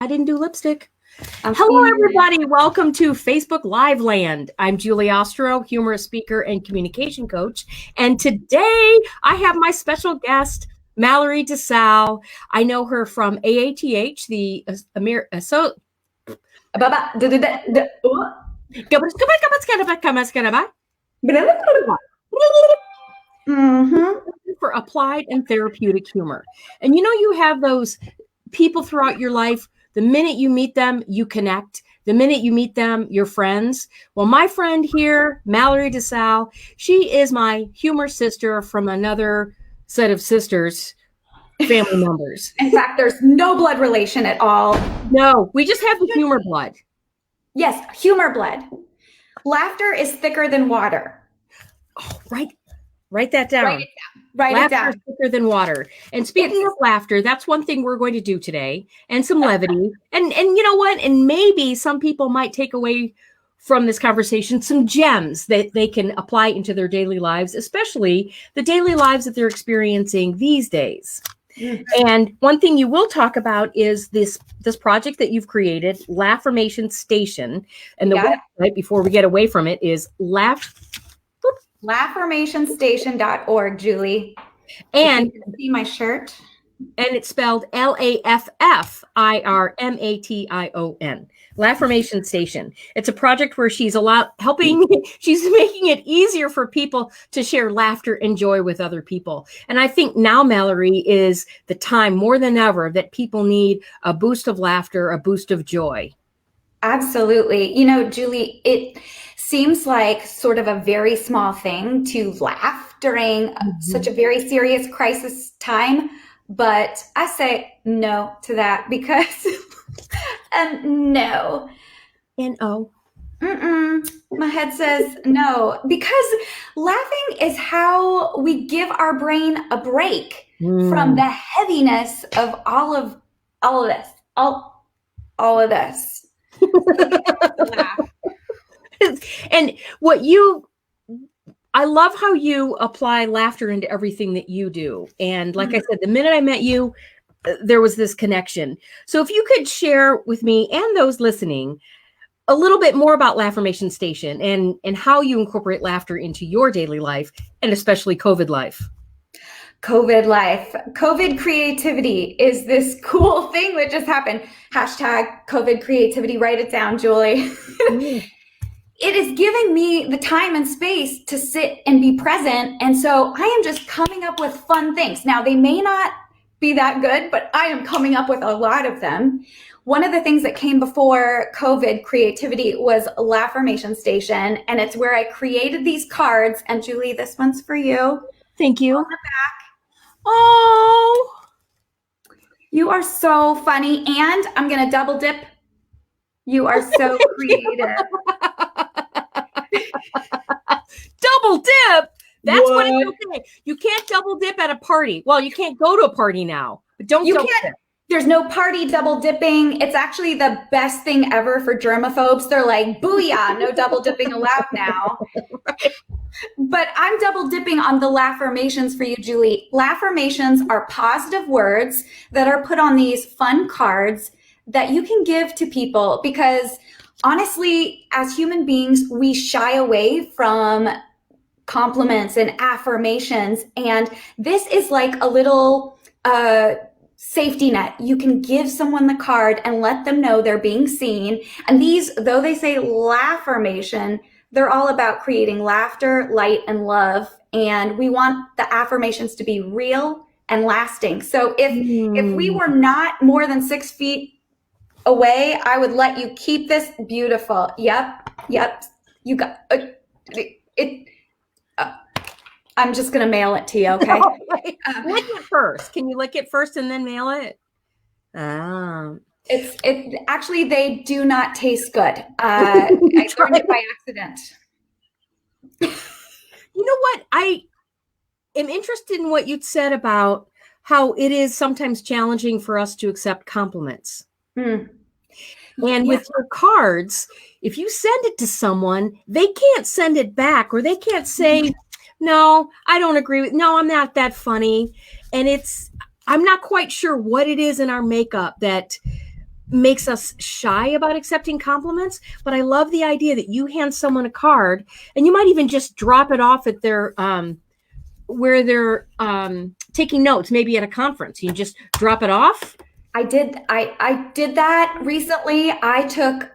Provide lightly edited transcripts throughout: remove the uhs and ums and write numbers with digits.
I didn't do lipstick. Hello, everybody. Welcome to Facebook Live Land. I'm Julie Ostro, humorous speaker and communication coach. And today I have my special guest, Mallori DeSalle. I know her from AATH, the for applied and therapeutic humor. And you have those people throughout your life. The minute you meet them, you connect. The minute you meet them, you're friends. Well, my friend here, Mallori DeSalle, she is my humor sister from another set of sisters, family members. In fact, there's no blood relation at all. No, we just have the humor blood. Yes, humor blood. Laughter is thicker than water. Oh, right. Write that down. Write it down. Write laughter it down. Is thicker than water. And speaking of laughter, that's one thing we're going to do today, and some levity. And you know what? And maybe some people might take away from this conversation some gems that they can apply into their daily lives, especially the daily lives that they're experiencing these days. Mm-hmm. And one thing you will talk about is this project that you've created, Laffirmation Station. And the website, before we get away from it, is Laffirmationstation.org, Julie. And you can see my shirt. And it's spelled Laffirmation. Laffirmation Station. It's a project where she's she's making it easier for people to share laughter and joy with other people. And I think now, Mallori, is the time more than ever that people need a boost of laughter, a boost of joy. Absolutely. Julie, it seems like sort of a very small thing to laugh during such a very serious crisis time. But I say no to that because no. N-O. My head says no, because laughing is how we give our brain a break from the heaviness of all of this. And I love how you apply laughter into everything that you do. And like I said, the minute I met you, there was this connection. So if you could share with me and those listening a little bit more about Laffirmation Station and how you incorporate laughter into your daily life, and especially COVID life. COVID creativity is this cool thing that just happened. Hashtag COVID creativity. Write it down, Julie. It is giving me the time and space to sit and be present. And so I am just coming up with fun things. Now, they may not be that good, but I am coming up with a lot of them. One of the things that came before COVID creativity was Laffirmation Station. And it's where I created these cards. And Julie, this one's for you. Thank you. On the back. Oh, you are so funny. And I'm going to double dip. You are so creative. Double dip? That's what it's okay. You can't double dip at a party. Well, you can't go to a party now, but don't double dip. There's no party double dipping. It's actually the best thing ever for germaphobes. They're like, booyah, no double dipping allowed now. Right. But I'm double dipping on the Laffirmations for you, Julie. Laffirmations are positive words that are put on these fun cards that you can give to people, because honestly, as human beings, we shy away from compliments and affirmations. And this is like a little safety net. You can give someone the card and let them know they're being seen. And these, though they say Laffirmation, they're all about creating laughter, light, and love. And we want the affirmations to be real and lasting. So if we were not more than 6 feet away, I would let you keep this. Beautiful. Yep. You got it. I'm just going to mail it to you. Okay. Lick it first. Can you lick it first and then mail it? It actually, they do not taste good. I learned it by accident. You know what? I am interested in what you said about how it is sometimes challenging for us to accept compliments. And with your cards, if you send it to someone, they can't send it back, or they can't say, no, I don't agree with, no, I'm not that funny. And I'm not quite sure what it is in our makeup that makes us shy about accepting compliments. But I love the idea that you hand someone a card, and you might even just drop it off at their where they're taking notes, maybe at a conference. You just drop it off. I did that recently. I took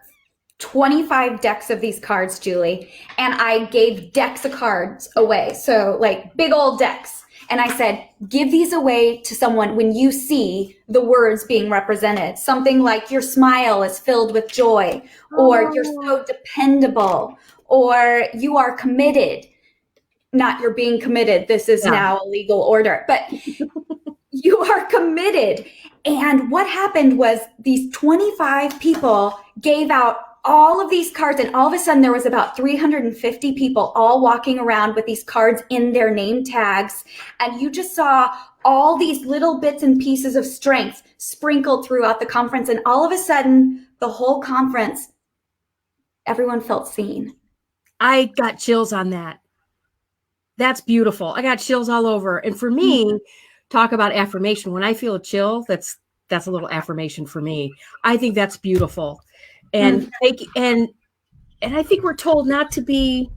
25 decks of these cards, Julie, and I gave decks of cards away. So like big old decks. And I said, give these away to someone when you see the words being represented. Something like your smile is filled with joy, or you're so dependable, or you are committed. Not you're being committed. This is now a legal order, but you are committed. And what happened was these 25 people gave out all of these cards, and all of a sudden there was about 350 people all walking around with these cards in their name tags. And you just saw all these little bits and pieces of strength sprinkled throughout the conference. And all of a sudden, the whole conference, everyone felt seen. I got chills on that. That's beautiful. I got chills all over. And for me, talk about affirmation. When I feel a chill, that's a little affirmation for me. I think that's beautiful. And and I think we're told not to be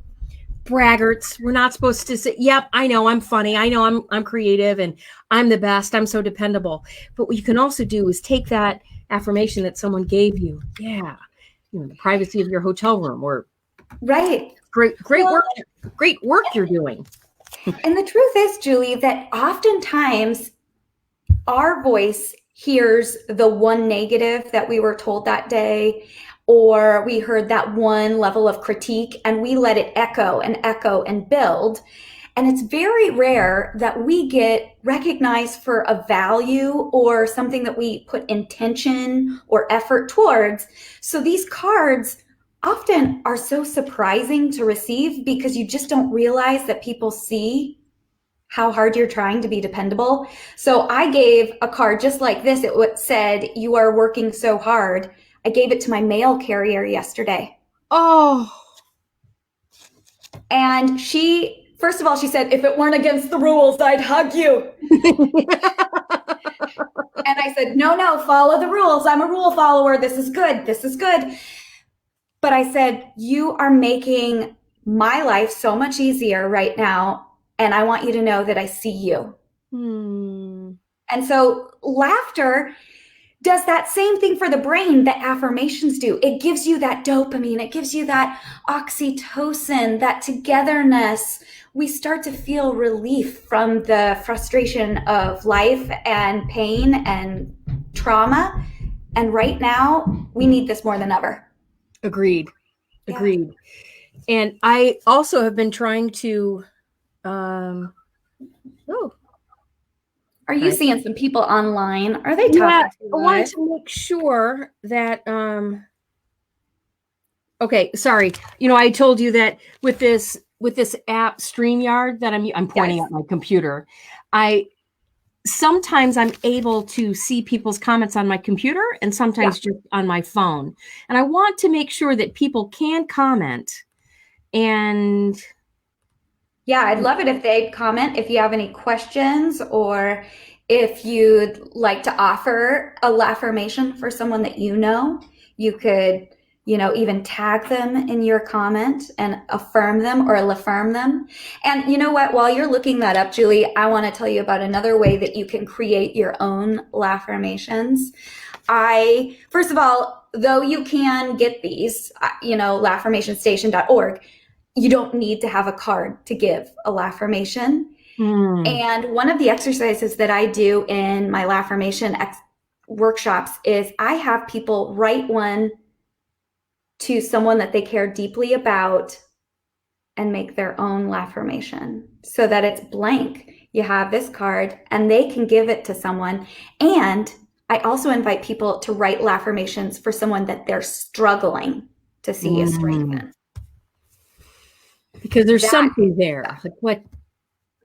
braggarts. We're not supposed to say, yep, I know I'm funny. I know I'm creative and I'm the best. I'm so dependable. But what you can also do is take that affirmation that someone gave you. Yeah. You know, the privacy of your hotel room, or great work you're doing. And the truth is, Julie, that oftentimes our voice hears the one negative that we were told that day, or we heard that one level of critique, and we let it echo and build. And it's very rare that we get recognized for a value or something that we put intention or effort towards. So these cards often are so surprising to receive because you just don't realize that people see how hard you're trying to be dependable. So I gave a card just like this. It said, "You are working so hard." I gave it to my mail carrier yesterday. Oh. And first of all, she said, "If it weren't against the rules, I'd hug you." And I said, no, follow the rules. I'm a rule follower. This is good. But I said, you are making my life so much easier right now. And I want you to know that I see you. And so laughter does that same thing for the brain that affirmations do. It gives you that dopamine. It gives you that oxytocin, that togetherness. We start to feel relief from the frustration of life and pain and trauma. And right now, we need this more than ever. Agreed. And I also have been trying to, Are you seeing some people online? Are they talking to you? I wanted to make sure that, okay, sorry. You know, I told you that with this app StreamYard that I'm pointing at my computer, sometimes I'm able to see people's comments on my computer and sometimes just on my phone. And I want to make sure that people can comment. And yeah, I'd love it if they'd comment if you have any questions, or if you'd like to offer a Laffirmation for someone that you know. You could, even tag them in your comment and affirm them or affirm them. And you know what? While you're looking that up, Julie, I want to tell you about another way that you can create your own Laffirmations. First of all, though you can get these, Laffirmationstation.org, you don't need to have a card to give a Laffirmation. And one of the exercises that I do in my Laffirmation workshops is I have people write one to someone that they care deeply about and make their own Laffirmation so that it's blank. You have this card and they can give it to someone. And I also invite people to write Laffirmations for someone that they're struggling to see a strength in. Because there's something there. Like what?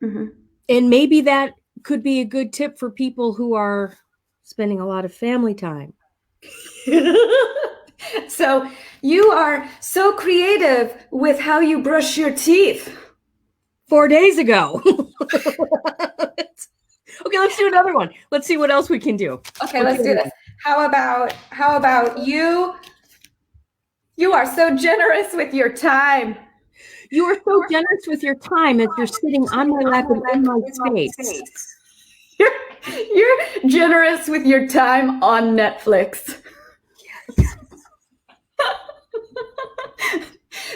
And maybe that could be a good tip for people who are spending a lot of family time. So you are so creative with how you brush your teeth. 4 days ago. Okay, let's do another one. Let's see what else we can do. Okay, let's do this. How about you? You are so generous with your time. You are so generous with your time as you're sitting on my lap and in my space. You're generous with your time on Netflix. Yes.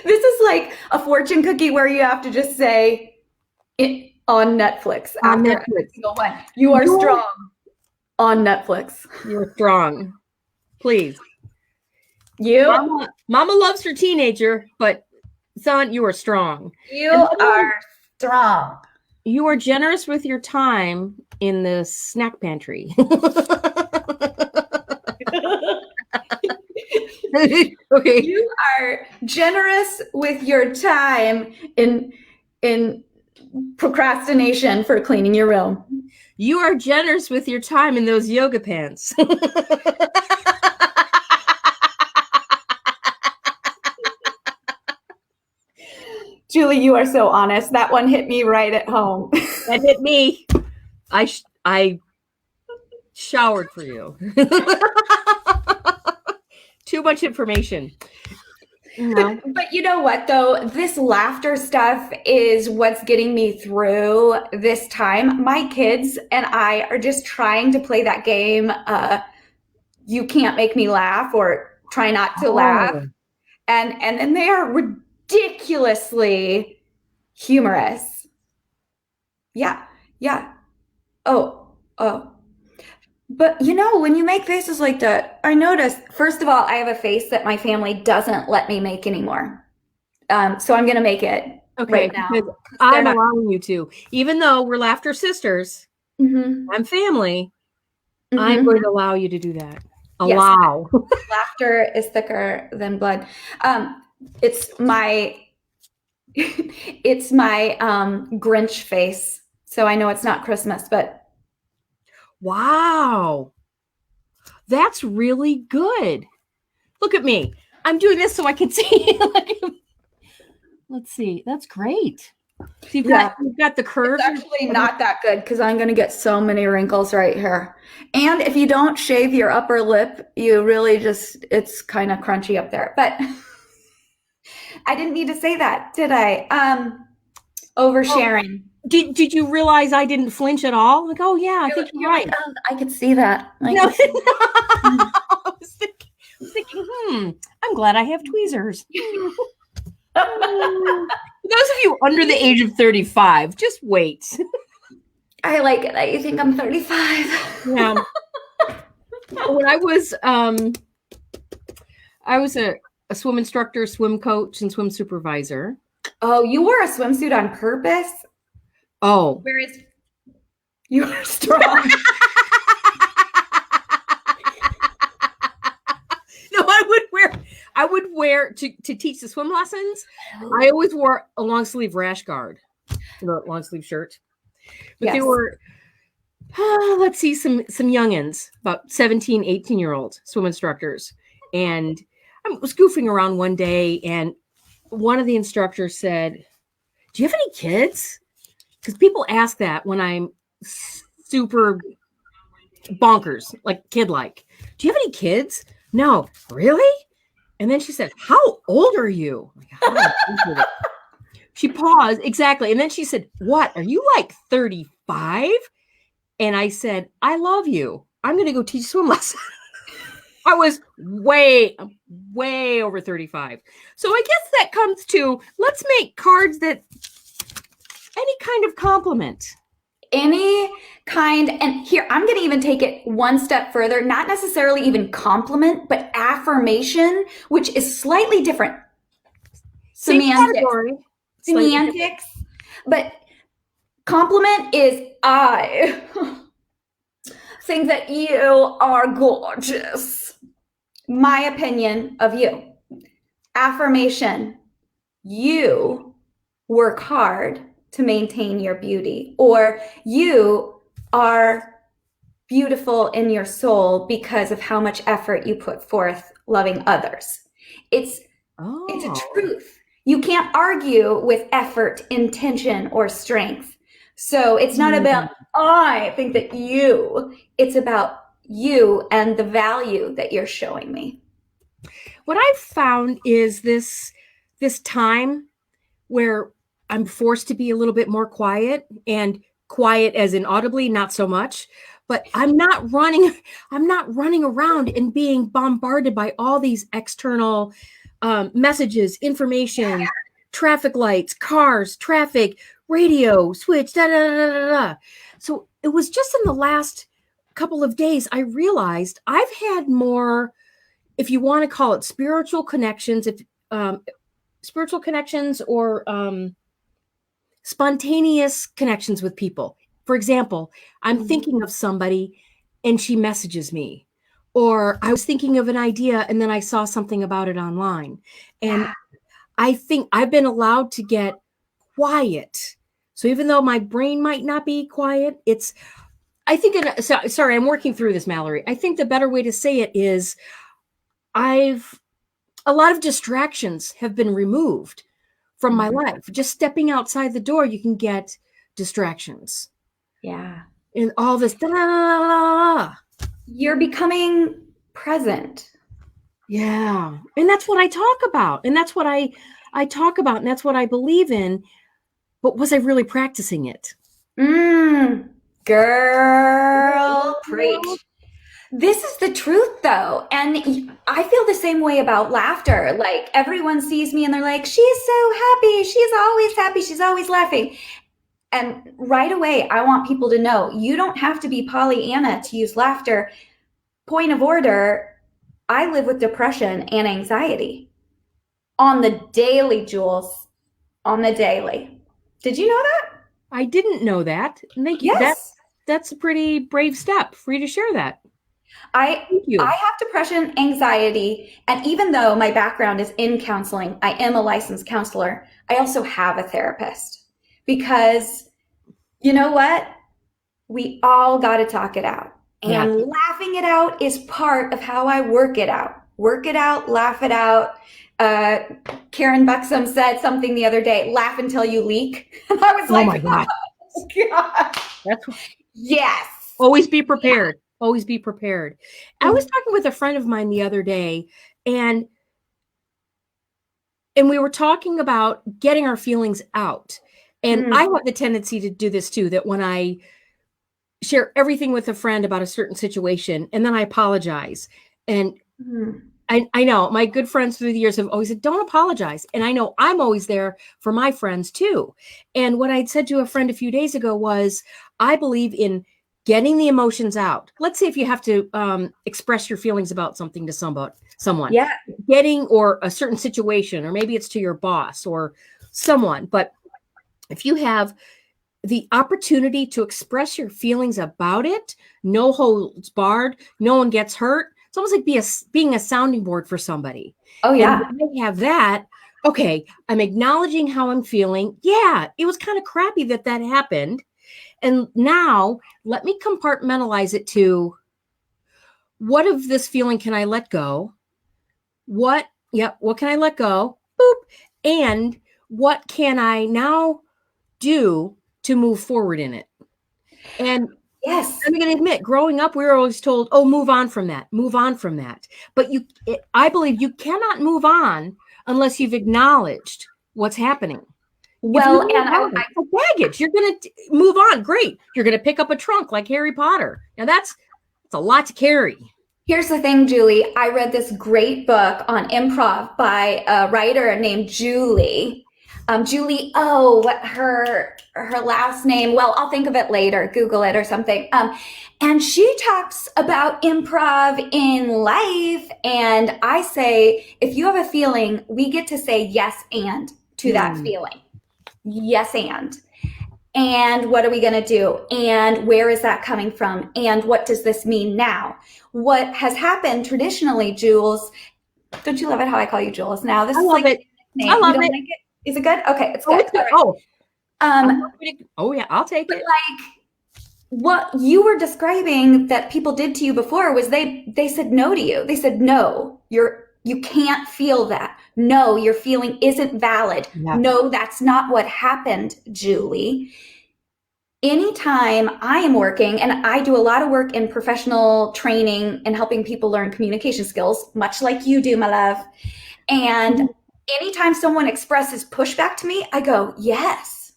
This is like a fortune cookie where you have to just say it on Netflix after every single one. You are strong on Netflix. You're strong. Please. You Mama loves her teenager, but son, you are strong. You are strong. You are generous with your time in the snack pantry. Okay. You are generous with your time in procrastination for cleaning your room. You are generous with your time in those yoga pants. Julie, you are so honest. That one hit me right at home. That hit me. I showered for you. Too much information. No. But you know what, though? This laughter stuff is what's getting me through this time. My kids and I are just trying to play that game. You can't make me laugh, or try not to laugh. And then they are ridiculously humorous. Yeah. Oh. But you know, when you make faces like that, I noticed, first of all, I have a face that my family doesn't let me make anymore. So I'm going to make it right now. I'm allowing you to. Even though we're laughter sisters, Mm-hmm. I'm family, Mm-hmm. I'm going to allow you to do that. Allow. Yes. Laughter is thicker than blood. It's my Grinch face. So I know it's not Christmas, but wow. That's really good. Look at me. I'm doing this so I can see. Let's see. That's great. So you've got the curves. It's actually not that good because I'm going to get so many wrinkles right here. And if you don't shave your upper lip, you really it's kind of crunchy up there. But I didn't need to say that, did I? Oversharing. Did you realize I didn't flinch at all? Like, oh yeah, I think you're right. I could see that. I was thinking, I'm glad I have tweezers. For those of you under the age of 35, just wait. I like it that you think I'm 35. Yeah. When I was a swim instructor, swim coach, and swim supervisor. Oh, you wore a swimsuit on purpose? Oh. Whereas you are strong. No, I would wear to teach the swim lessons. I always wore a long sleeve rash guard, long sleeve shirt. But They were, let's see, some youngins, about 17, 18-year-old swim instructors. And I was goofing around one day, and one of the instructors said, "Do you have any kids?" Because people ask that when I'm super bonkers, like kid-like. "Do you have any kids?" "No." "Really?" And then she said, "How old are you?" She paused. Exactly. And then she said, "What? Are you like 35? And I said, "I love you. I'm going to go teach swim lessons." I was way over 35. So I guess that comes to, let's make cards that any kind of compliment. Any kind, and here, I'm going to even take it one step further, not necessarily even compliment, but affirmation, which is slightly different. Semantics. But compliment is, I think that you are gorgeous. My opinion of you. Affirmation, you work hard to maintain your beauty, or you are beautiful in your soul because of how much effort you put forth loving others. It's a truth. You can't argue with effort, intention, or strength. So it's not about, I think that you, it's about you and the value that you're showing me. What I've found is this time where I'm forced to be a little bit more quiet, and quiet as in audibly, not so much, but I'm not running around and being bombarded by all these external messages, information, traffic lights, cars, traffic, radio, switch, da da da da da. So it was just in the last couple of days I realized I've had more, if you want to call it spiritual connections, if spiritual connections or spontaneous connections with people. For example, I'm thinking of somebody and she messages me, or I was thinking of an idea and then I saw something about it online. And I think I've been allowed to get quiet. So even though my brain might not be quiet, sorry, I'm working through this, Mallory. I think the better way to say it is a lot of distractions have been removed from my life. Just stepping outside the door, you can get distractions. Yeah. And all this, da, da, da, da. You're becoming present. Yeah. And that's what I talk about. And that's what I talk about. And that's what I believe in. But was I really practicing it? Girl, preach. This is the truth, though. And I feel the same way about laughter. Like, everyone sees me and they're like, she's so happy. She's always happy. She's always laughing. And right away, I want people to know you don't have to be Pollyanna to use laughter. Point of order, I live with depression and anxiety on the daily, Jules, on the daily. Did you know that? I didn't know that. Thank you. Yes. That's a pretty brave step for you to share that. I have depression, anxiety, and even though my background is in counseling, I am a licensed counselor, I also have a therapist. Because you know what? We all got to talk it out. And laughing it out is part of how I work it out. Work it out, laugh it out. Karen Buxom said something the other day, laugh until you leak. And I was like, oh my God. Oh, God. Yes. Always be prepared. Always be prepared. I was talking with a friend of mine the other day, and we were talking about getting our feelings out. And I have the tendency to do this too, that when I share everything with a friend about a certain situation, and then I apologize. And I know my good friends through the years have always said, don't apologize. And I know I'm always there for my friends too. And what I'd said to a friend a few days ago was, I believe in getting the emotions out. Let's say if you have to express your feelings about something to someone, getting, or a certain situation, or maybe it's to your boss or someone. But if you have the opportunity to express your feelings about it, no holds barred, no one gets hurt. It's almost like being a sounding board for somebody. Oh, yeah. And when I have that, okay, I'm acknowledging how I'm feeling. Yeah, it was kind of crappy that happened. And now let me compartmentalize it to, what of this feeling can I let go? What can I let go? Boop. And what can I now do to move forward in it? And yes, I'm going to admit, growing up, we were always told, oh, move on from that. But I believe you cannot move on unless you've acknowledged what's happening. Well, and baggage, you're going to move on. Great. You're going to pick up a trunk like Harry Potter. Now that's a lot to carry. Here's the thing, Julie. I read this great book on improv by a writer named Julie. Julie, what her last name? Well, I'll think of it later. Google it or something. And she talks about improv in life. And I say, if you have a feeling, we get to say yes and to that feeling. Yes and. And what are we going to do? And where is that coming from? And what does this mean now? What has happened traditionally, Jules? Don't you love it how I call you Jules now? This I is love like it. I love it. Like it. Is it good? Okay, it's good. Yeah, I'll take it. Like, what you were describing that people did to you before was they said no to you. They said, no, you can't feel that. No, your feeling isn't valid. Yeah. No, that's not what happened, Julie. anytime I am working, and I do a lot of work in professional training and helping people learn communication skills, much like you do, my love. And anytime someone expresses pushback to me, I go, yes,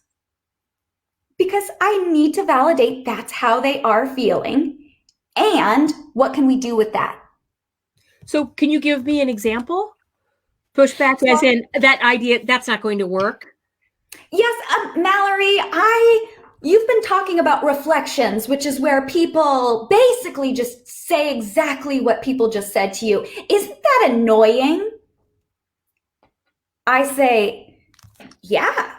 because I need to validate that's how they are feeling. And what can we do with that? So can you give me an example? Pushback as in that idea, that's not going to work. Yes, Mallory, you've been talking about reflections, which is where people basically just say exactly what people just said to you. Isn't that annoying? I say, yeah.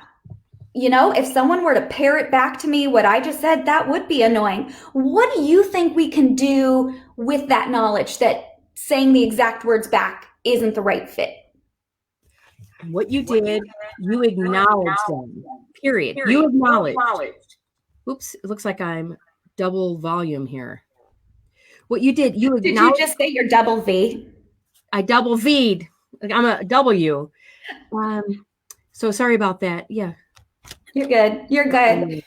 You know, if someone were to parrot back to me what I just said, that would be annoying. What do you think we can do with that knowledge that saying the exact words back isn't the right fit? What you did, you acknowledged them, period. You acknowledged. Oops, it looks like I'm double volume here. What you did, you Did you just say your double V? I double V'd. I'm a W. So sorry about that. Yeah. You're good. You're good.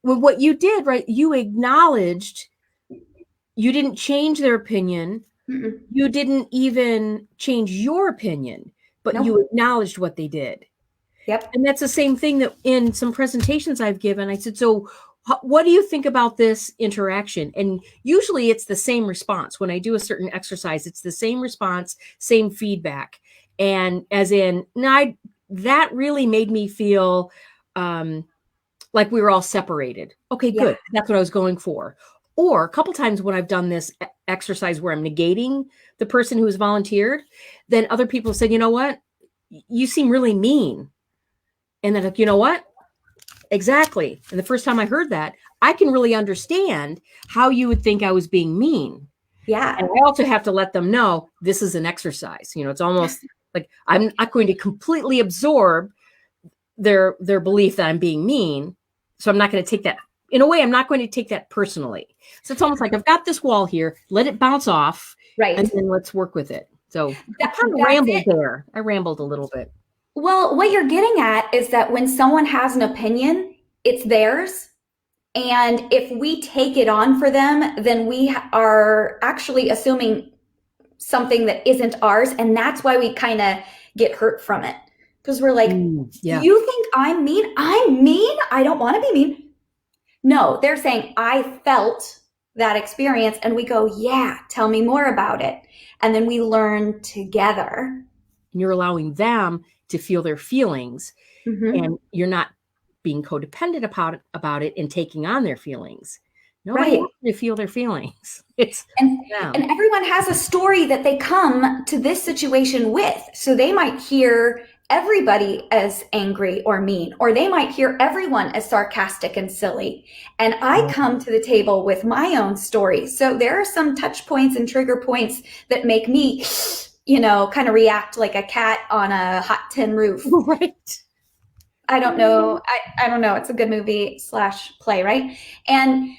Well, what you did, right? You acknowledged. You didn't change their opinion. Mm-mm. You didn't even change your opinion, but Nope. you acknowledged what they did. Yep. And that's the same thing that in some presentations I've given, I said, so what do you think about this interaction? And usually it's the same response. When I do a certain exercise, it's the same response, same feedback. And as in, that really made me feel like we were all separated. Okay, good. Yeah. That's what I was going for. Or a couple times when I've done this exercise where I'm negating the person who has volunteered, then other people said, you know what? You seem really mean. And then, like, you know what? Exactly. And the first time I heard that, I can really understand how you would think I was being mean. Yeah. And I also have to let them know this is an exercise. You know, it's almost like I'm not going to completely absorb their belief that I'm being mean. So I'm not going to take that. In a way, I'm not going to take that personally. So it's almost like I've got this wall here, let it bounce off, right, and then let's work with it. So I kind of rambled there. I rambled a little bit. Well, what you're getting at is that when someone has an opinion, it's theirs. And if we take it on for them, then we are actually assuming something that isn't ours. And that's why we kind of get hurt from it. Because we're like, yeah. You think I'm mean? I'm mean? I don't want to be mean. No, they're saying, I felt that experience. And we go, yeah, tell me more about it. And then we learn together. And you're allowing them to feel their feelings. Mm-hmm. And you're not being codependent about it and taking on their feelings. Nobody wants to feel their feelings. And everyone has a story that they come to this situation with. So they might hear everybody as angry or mean, or they might hear everyone as sarcastic and silly. And I come to the table with my own story. So there are some touch points and trigger points that make me, you know, kind of react like a cat on a hot tin roof. Right. I don't know. I don't know. It's a good movie / play, right? And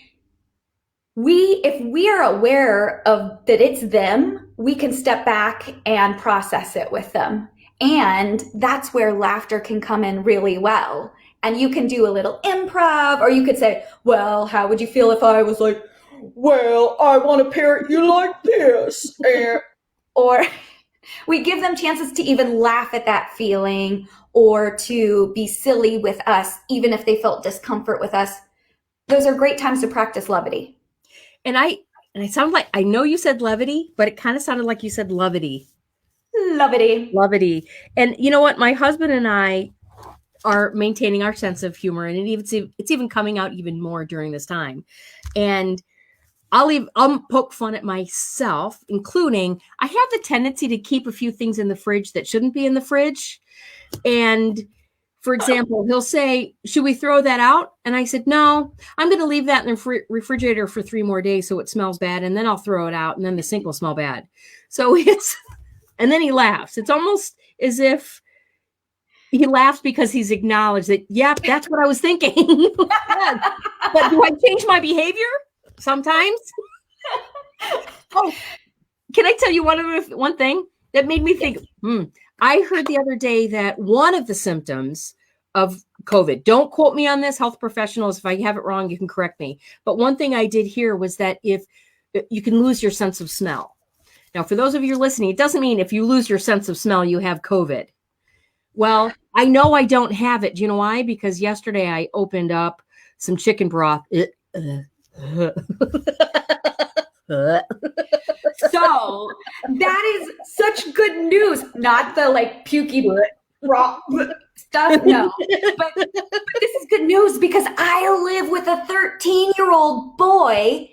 if we are aware of that it's them, we can step back and process it with them. And that's where laughter can come in really well. And you can do a little improv, or you could say, well, how would you feel if I was like, well, I want to parrot you like this? Or we give them chances to even laugh at that feeling or to be silly with us, even if they felt discomfort with us. Those are great times to practice levity. And I sound like, I know you said levity, but it kind of sounded like you said levity. Levity. And you know what? My husband and I are maintaining our sense of humor, and it's even coming out even more during this time. And I'll poke fun at myself, including I have the tendency to keep a few things in the fridge that shouldn't be in the fridge. And for example, he'll say, should we throw that out? And I said, no, I'm going to leave that in the refrigerator for 3 more days so it smells bad. And then I'll throw it out, and then the sink will smell bad. So and then he laughs. It's almost as if he laughs because he's acknowledged that, yep, that's what I was thinking. But do I change my behavior? Sometimes. Oh, can I tell you one thing that made me think, I heard the other day that one of the symptoms of COVID. Don't quote me on this, health professionals. If I have it wrong, you can correct me. But one thing I did hear was that if you can lose your sense of smell. Now, for those of you listening, it doesn't mean if you lose your sense of smell, you have COVID. Well, I know I don't have it. Do you know why? Because yesterday I opened up some chicken broth. So that is such good news. Not the like pukey raw stuff, no. But this is good news because I live with a 13-year-old boy,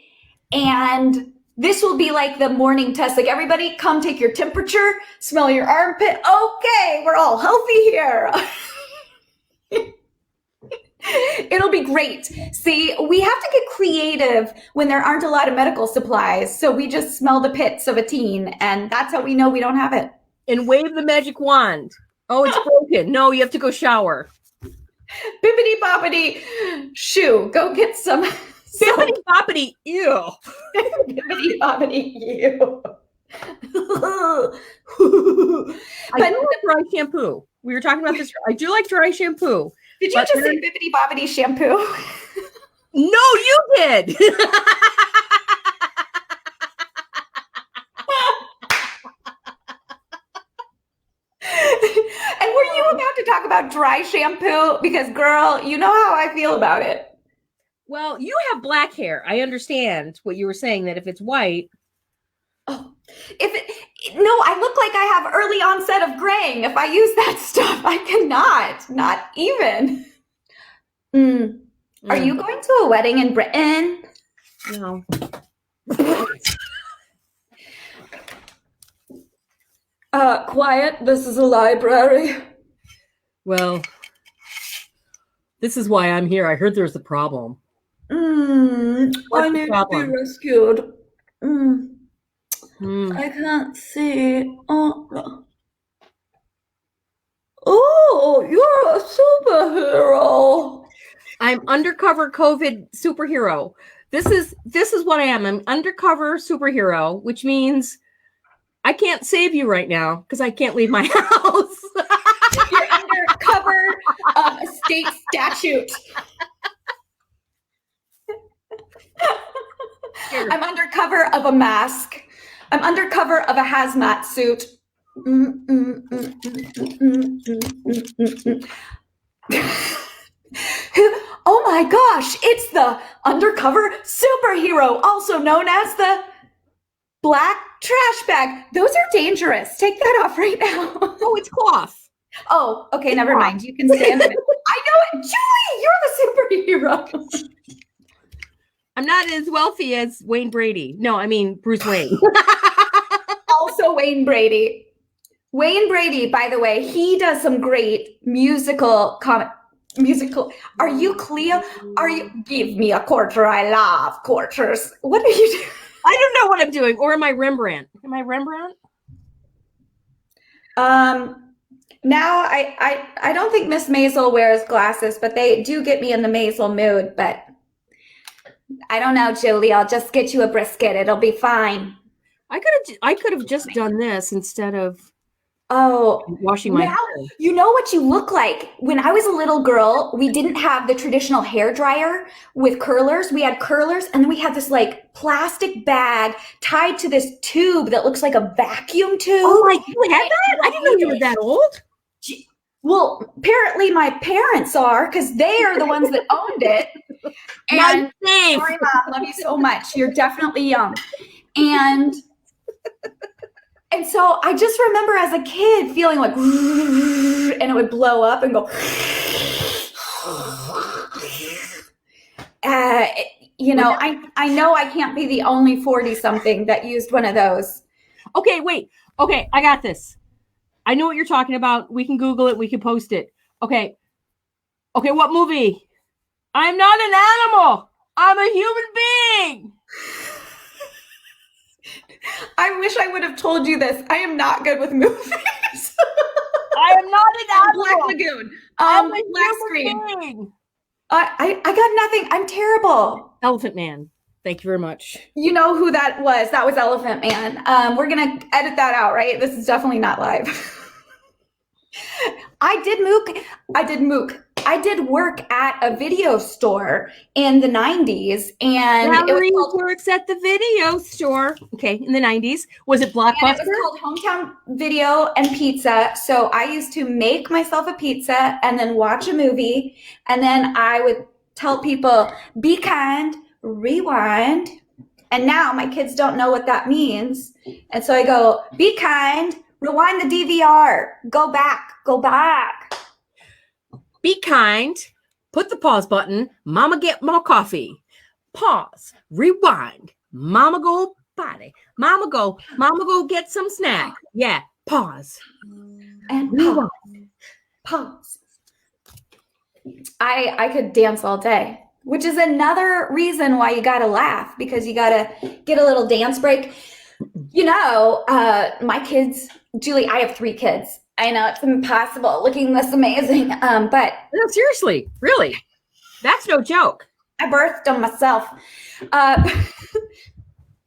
and this will be like the morning test. Like, everybody come take your temperature, smell your armpit. Okay, we're all healthy here. It'll be great. See, we have to get creative when there aren't a lot of medical supplies. So we just smell the pits of a teen, and that's how we know we don't have it. And wave the magic wand. Oh, it's broken. No, you have to go shower. Bippity boppity shoo. Go get some. Bippity boppity ew. Bippity boppity ew. I do like dry shampoo. We were talking about this. I do like dry shampoo. Did you just say bippity boppity shampoo? No, you did. And were you about to talk about dry shampoo? Because, girl, you know how I feel about it. Well, you have black hair. I understand what you were saying, that if it's white. Oh, no, I look like I have early onset of graying. If I use that stuff, I cannot. Not even. Are you going to a wedding in Britain? No. Quiet. This is a library. Well, this is why I'm here. I heard there's a problem. I need to be rescued. I can't see. Oh, you're a superhero. I'm undercover COVID superhero. This is what I am. I'm undercover superhero, which means I can't save you right now because I can't leave my house. You're undercover of a state statute. I'm undercover of a mask. I'm undercover of a hazmat suit. Oh my gosh, it's the undercover superhero, also known as the black trash bag. Those are dangerous. Take that off right now. Oh, it's cloth. Oh, okay, never mind. You can stay in the middle. I know it. Julie, you're the superhero. I'm not as wealthy as Wayne Brady. No, I mean Bruce Wayne. Also Wayne Brady. Wayne Brady, by the way, he does some great musical. Are you Cleo? Are you? Give me a quarter. I love quarters. What are you doing? I don't know what I'm doing. Or am I Rembrandt? Am I Rembrandt? Now I don't think Miss Maisel wears glasses, but they do get me in the Maisel mood. But I don't know, Julie. I'll just get you a brisket. It'll be fine. I could have just done this instead of washing my hair. You know what you look like? When I was a little girl, we didn't have the traditional hair dryer with curlers. We had curlers, and then we had this like plastic bag tied to this tube that looks like a vacuum tube. Oh, like you had that? I didn't know you were that old. Well, apparently my parents are, because they are the ones that owned it. And sorry, Mom, love you so much. You're definitely young. And so I just remember as a kid feeling like, and it would blow up and go, I know I can't be the only 40-something that used one of those. Okay, wait. Okay, I got this. I know what you're talking about. We can Google it. We can post it. Okay, what movie? I'm not an animal. I'm a human being. I wish I would have told you this. I am not good with movies. I am not an animal. Black Lagoon. Black Screen. Being. I got nothing. I'm terrible. Elephant Man. Thank you very much. You know who that was. That was Elephant Man. We're going to edit that out, right? This is definitely not live. I did mook. I did work at a video store in the 90s, and Valerie works at the video store. Okay, in the 90s. Was it Blockbuster? And it was called Hometown Video and Pizza. So I used to make myself a pizza and then watch a movie, and then I would tell people, be kind, rewind. And now my kids don't know what that means. And so I go, be kind, rewind the DVR, go back, go back. Be kind, put the pause button, mama get more coffee. Pause, rewind, mama go potty. Mama go get some snack. Yeah, pause. And pause. Pause. I could dance all day, which is another reason why you got to laugh, because you got to get a little dance break. You know, my kids, Julie, I have 3 kids. I know it's impossible looking this amazing, but no, seriously, really, that's no joke. I birthed them myself,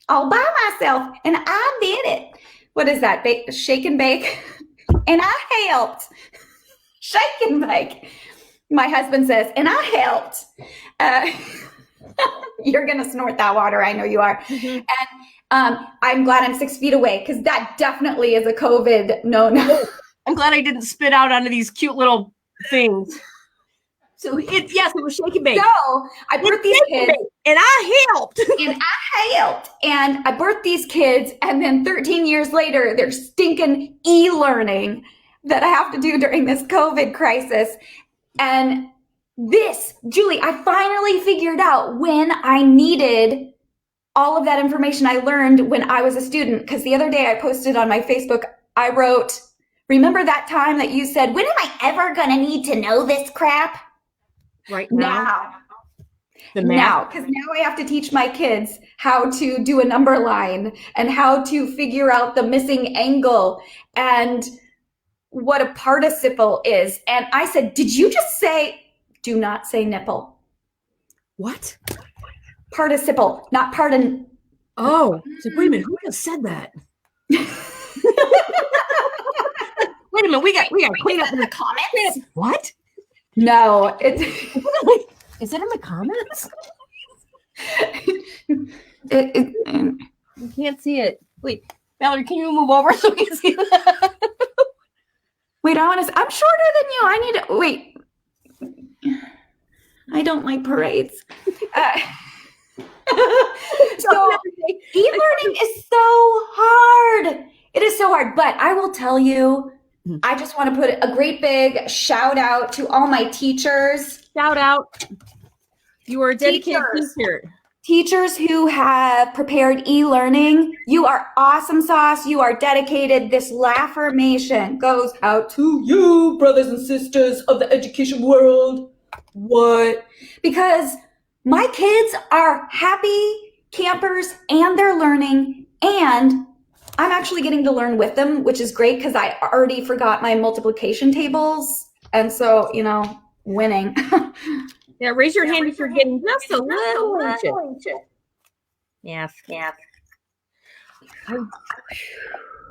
all by myself, and I did it. What is that? Shake and bake, and I helped. Shake and bake. My husband says, and I helped. You're gonna snort that water. I know you are. Mm-hmm. And I'm glad I'm 6 feet away, because that definitely is a COVID no. I'm glad I didn't spit out onto these cute little things. So it was shake and bake. So I birthed these kids, and I helped. And I birthed these kids, and then 13 years later, they're stinking e-learning that I have to do during this COVID crisis. And this, Julie, I finally figured out when I needed all of that information I learned when I was a student. Because the other day I posted on my Facebook, I wrote, remember that time that you said, when am I ever going to need to know this crap? Right now. Now, because now I have to teach my kids how to do a number line and how to figure out the missing angle and what a participle is. And I said, did you just say, do not say nipple? What? Participle, not pardon. Oh, so wait a minute, who just said that? Wait a minute, we got to clean up in the comments. What? No, it's is it in the comments? You can't see it. Wait, Valerie, can you move over so we can see that? Wait, I'm shorter than you. I need to wait. I don't like parades. So e-learning is so hard. It is so hard, but I will tell you, I just want to put a great big shout out to all my teachers. Shout out. You are a dedicated teacher. Teachers who have prepared e-learning. You are awesome sauce. You are dedicated. This Laffirmation goes out to you, brothers and sisters of the education world. What? Because my kids are happy campers and they're learning, and I'm actually getting to learn with them, which is great because I already forgot my multiplication tables. And so, winning. Yeah, raise your hand if you're getting just a little anxious. Yes.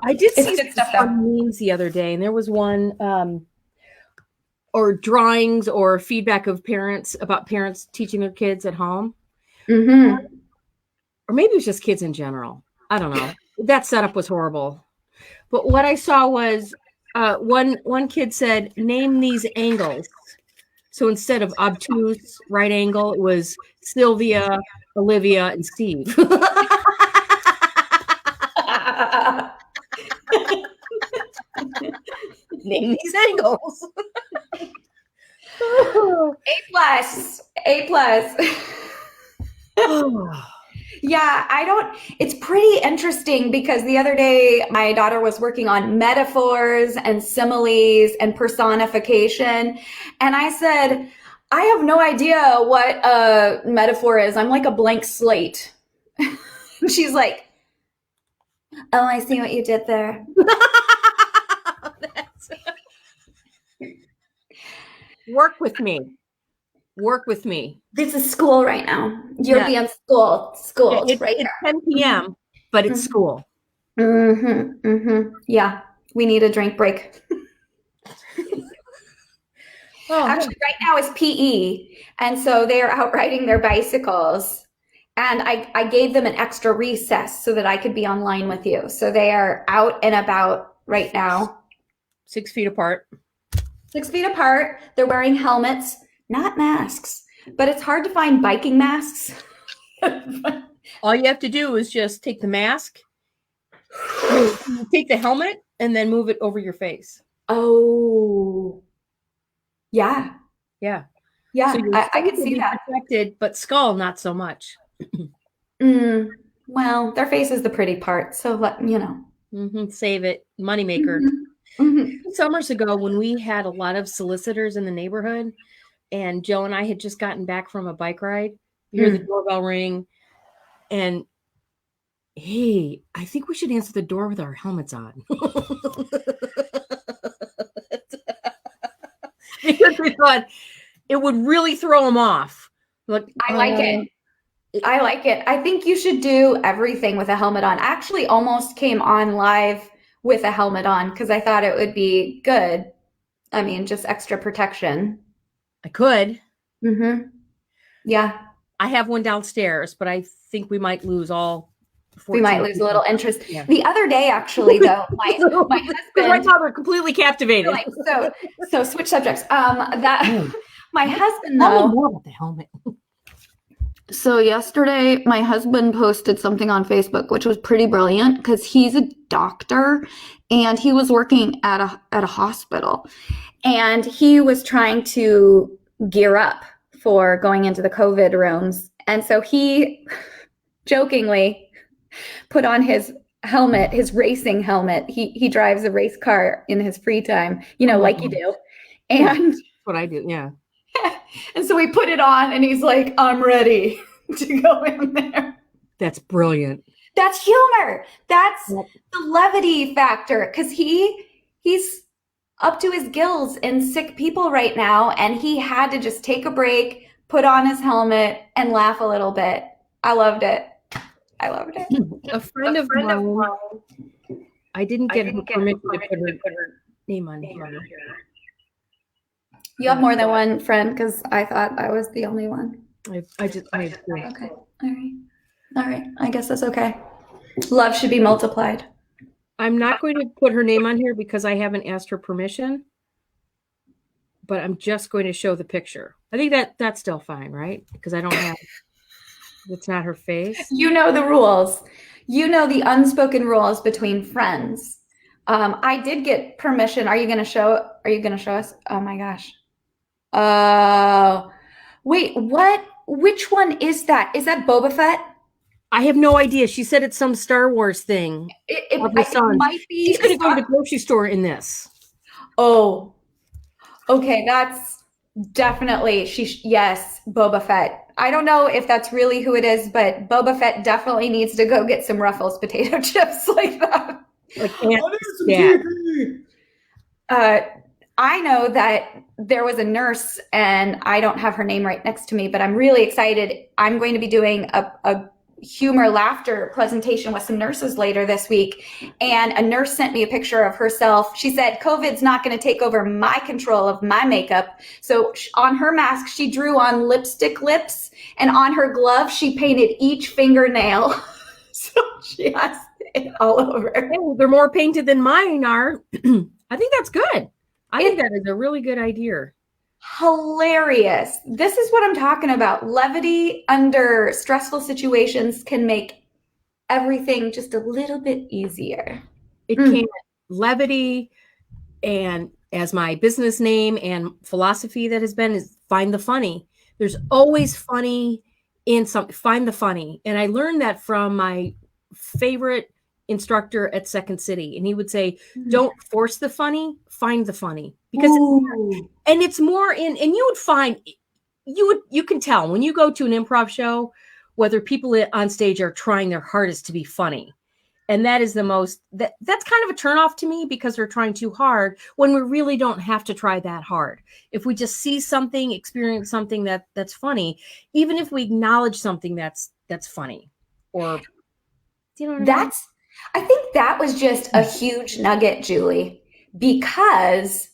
I did see some memes the other day, and there was one or drawings or feedback of parents about parents teaching their kids at home. Mm-hmm. Or maybe it was just kids in general. I don't know. That setup was horrible. But what I saw was one kid said, name these angles. So instead of obtuse, right angle, it was Sylvia, Olivia, and Steve. Name these angles. A+. Yeah, it's pretty interesting because the other day my daughter was working on metaphors and similes and personification. And I said, I have no idea what a metaphor is. I'm like a blank slate. And she's like, oh, I see what you did there. Work with me. This is school right now. You're being school. It's right it's 10 p.m., but it's school. Mm-hmm. Mm-hmm. Yeah, we need a drink break. Oh, Actually, right now is PE. And so they are out riding their bicycles. And I gave them an extra recess so that I could be online with you. So they are out and about right now. 6 feet apart. 6 feet apart. They're wearing helmets, not masks. But it's hard to find biking masks. All you have to do is just take the mask, take the helmet, and then move it over your face. Oh, yeah. Yeah. Yeah, So I can see that. Protected, but skull, not so much. Well, their face is the pretty part. So, Save it. Moneymaker. Summers ago, when we had a lot of solicitors in the neighborhood, and Joe and I had just gotten back from a bike ride, you hear the doorbell ring, and hey, I think we should answer the door with our helmets on. Because we thought it would really throw them off. Like, I like it. I like it. I think you should do everything with a helmet on. I actually almost came on live with a helmet on because I thought it would be good. I mean, just extra protection. I could. Yeah. I have one downstairs, but I think we might lose all. We might lose a little interest. Yeah. The other day, actually, though, my husband. Right now, they're completely captivated. Like, so switch subjects. My husband, though. Tell me more about the helmet. So yesterday, my husband posted something on Facebook, which was pretty brilliant because he's a doctor and he was working at a hospital, and he was trying to gear up for going into the COVID rooms. And so he jokingly put on his helmet, his racing helmet. He drives a race car in his free time, like you do. And that's what I do. Yeah. And so we put it on and he's like, I'm ready to go in there. That's brilliant. That's humor. That's the levity factor. Cause he's up to his gills in sick people right now. And he had to just take a break, put on his helmet and laugh a little bit. I loved it. A friend of mine, I didn't get her permission to put her name on here. You have more than one friend because I thought I was the only one. I just okay. All right. I guess that's okay. Love should be multiplied. I'm not going to put her name on here because I haven't asked her permission, but I'm just going to show the picture. I think that's still fine, right? Because I don't have. It's not her face. You know the rules. You know the unspoken rules between friends. I did get permission. Are you going to show us? Oh my gosh. Wait, what? Which one is that? Is that Boba Fett? I have no idea. She said it's some Star Wars thing. It might be. She's going to go to the grocery store in this. Oh, okay. That's definitely, yes, Boba Fett. I don't know if that's really who it is, but Boba Fett definitely needs to go get some Ruffles potato chips like that. I know that there was a nurse, and I don't have her name right next to me, but I'm really excited. I'm going to be doing a humor laughter presentation with some nurses later this week. And a nurse sent me a picture of herself. She said, COVID's not going to take over my control of my makeup. So on her mask, she drew on lipstick lips, and on her glove, she painted each fingernail. So she has it all over. Hey, they're more painted than mine are. I think that's good. I think that is a really good idea. Hilarious. This is what I'm talking about. Levity under stressful situations can make everything just a little bit easier. It can. Levity, and as my business name and philosophy that has been, is find the funny. There's always funny in something. Find the funny. And I learned that from my favorite instructor at Second City, and he would say, don't force the funny, find the funny, because it's more in, and you would find, you can tell when you go to an improv show whether people on stage are trying their hardest to be funny. And that is that's kind of a turnoff to me, because they're trying too hard when we really don't have to try that hard. If we just see something, experience something that's funny, even if we acknowledge something that's funny, or you know what I mean? I think that was just a huge nugget, Julie, because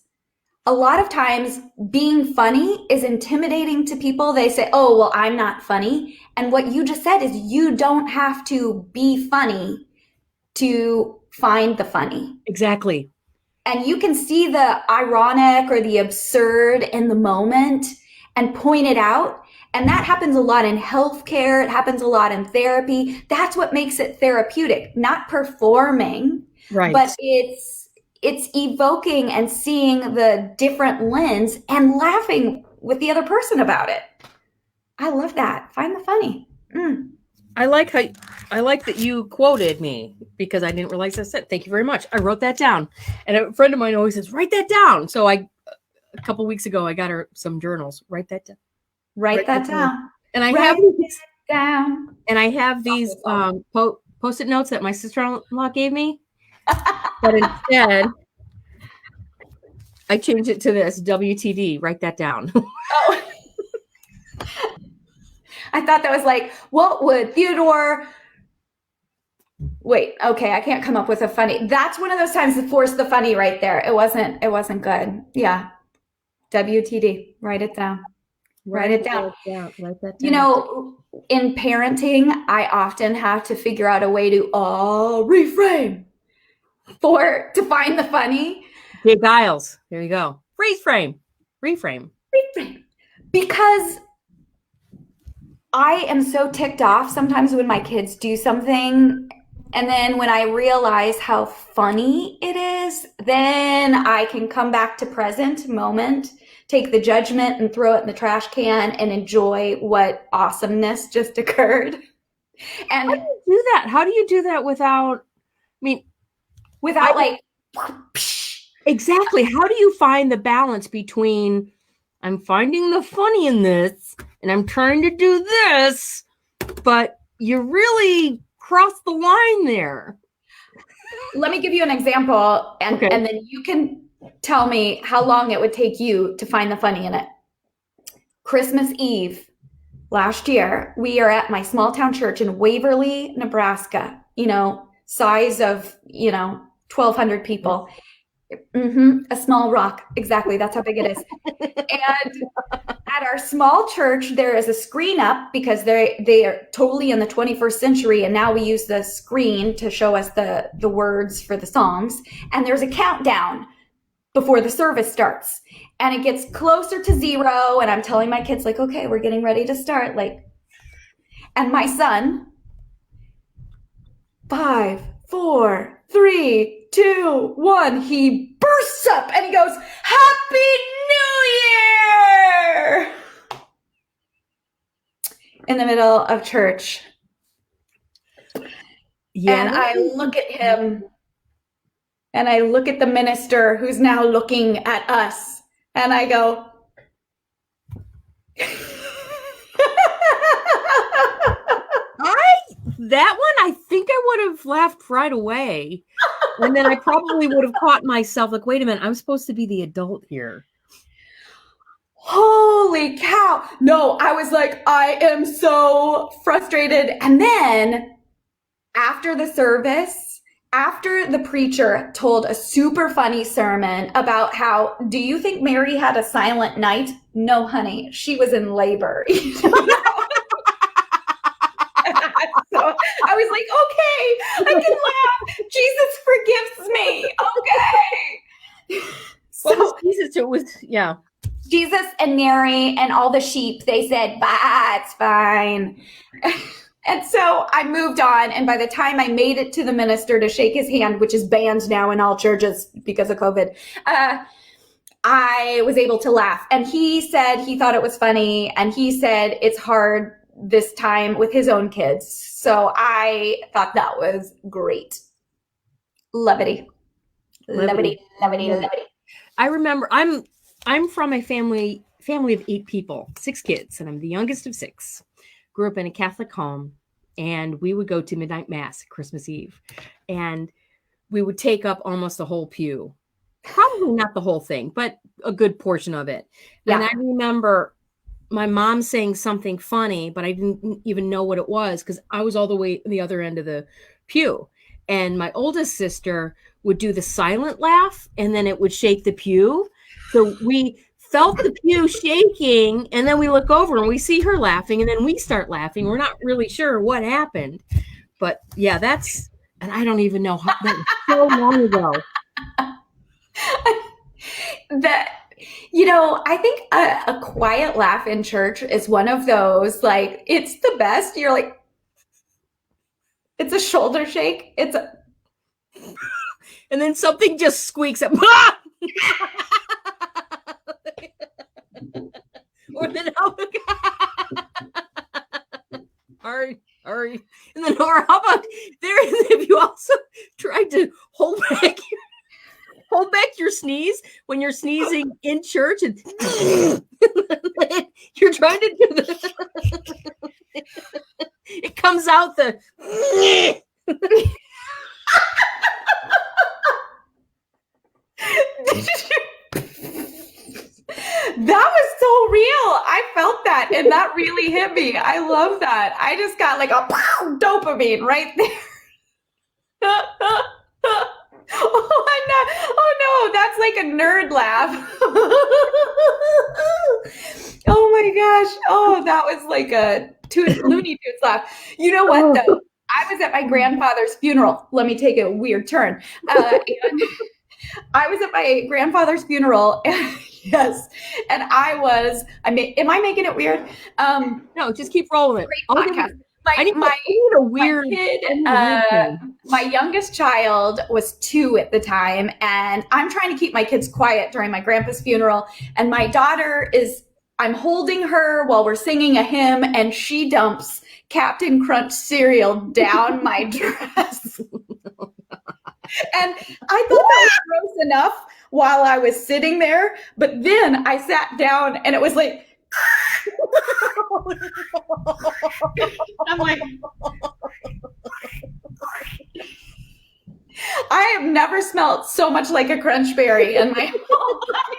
a lot of times being funny is intimidating to people. They say, oh, well, I'm not funny. And what you just said is you don't have to be funny to find the funny. Exactly. And you can see the ironic or the absurd in the moment and point it out. And that happens a lot in healthcare. It happens a lot in therapy. That's what makes it therapeutic, not performing, Right. but it's evoking and seeing the different lens and laughing with the other person about it. I love that. Find the funny. I like that you quoted me because I didn't realize I said, thank you very much. I wrote that down. And a friend of mine always says, write that down. So a couple weeks ago, I got her some journals. Write that down. Write that down. And I Write have it down. And I have these post-it notes that my sister-in-law gave me. But instead, I changed it to this WTD. Write that down. Oh. I thought that was like, what would Theodore? Wait, okay, I can't come up with a funny. That's one of those times to force the funny right there. It wasn't good. Yeah. WTD. Write it down. Write it down. Write that down. You know, in parenting, I often have to figure out a way to reframe to find the funny. Jay Giles. There you go. Reframe. Because I am so ticked off sometimes when my kids do something, and then when I realize how funny it is, then I can come back to present moment, take the judgment and throw it in the trash can and enjoy what awesomeness just occurred. And how do you do that? How do you do that without like exactly. How do you find the balance between I'm finding the funny in this and I'm trying to do this, but you really cross the line there? Let me give you an example, and then you can tell me how long it would take you to find the funny in it. Christmas Eve last year, we are at my small town church in Waverly, Nebraska, size of, 1,200 people. A small rock. Exactly. That's how big it is. And at our small church, there is a screen up because they are totally in the 21st century. And now we use the screen to show us the words for the Psalms. And there's a countdown before the service starts. And it gets closer to 0. And I'm telling my kids, like, okay, we're getting ready to start. And my son, 5, 4, 3, 2, 1, he bursts up and he goes, Happy New Year! In the middle of church. Yeah. And I look at him and I look at the minister who's now looking at us and I go, that one, I think I would have laughed right away. And then I probably would have caught myself like, wait a minute, I'm supposed to be the adult here. Holy cow. No, I was like, I am so frustrated. And then after the service, after the preacher told a super funny sermon about how, do you think Mary had a silent night? No, honey, she was in labor. So I was like, okay, I can laugh. Jesus forgives me. Okay. So Jesus, it was, yeah. Jesus and Mary and all the sheep, they said, bah, it's fine. And so I moved on. And by the time I made it to the minister to shake his hand, which is banned now in all churches because of COVID, I was able to laugh. And he said he thought it was funny. And he said it's hard this time with his own kids. So I thought that was great. Levity. I remember I'm from a family of 8 people, 6 kids, and I'm the youngest of 6. Grew up in a Catholic home, and we would go to midnight mass Christmas Eve, and we would take up almost the whole pew. Probably not the whole thing, but a good portion of it. Yeah. And I remember my mom saying something funny, but I didn't even know what it was because I was all the way the other end of the pew. And my oldest sister would do the silent laugh, and then it would shake the pew. So we felt the pew shaking, and then we look over and we see her laughing, and then we start laughing. We're not really sure what happened. But yeah, and I don't even know how, that was so long ago. I think a quiet laugh in church is one of those, like, it's the best. You're like, it's a shoulder shake. And then something just squeaks up. Or then, Ari. And then, or how about if you also tried to hold back your sneeze when you're sneezing in church, and you're trying to do it comes out the That was so real. I felt that, and that really hit me. I love that. I just got like a dopamine right there. Oh no, that's like a nerd laugh. Oh my gosh. Oh, that was like a Looney Tunes laugh. You know what though? I was at my grandfather's funeral. Let me take a weird turn. And I was at my grandfather's funeral. Yes. And am I making it weird? No, just keep rolling it. Great podcast. My youngest child was 2 at the time, and I'm trying to keep my kids quiet during my grandpa's funeral. And my daughter I'm holding her while we're singing a hymn, and she dumps Captain Crunch cereal down my dress. And I thought that was gross enough while I was sitting there, but then I sat down and it was like, I'm like, I have never smelled so much like a crunch berry in my whole life.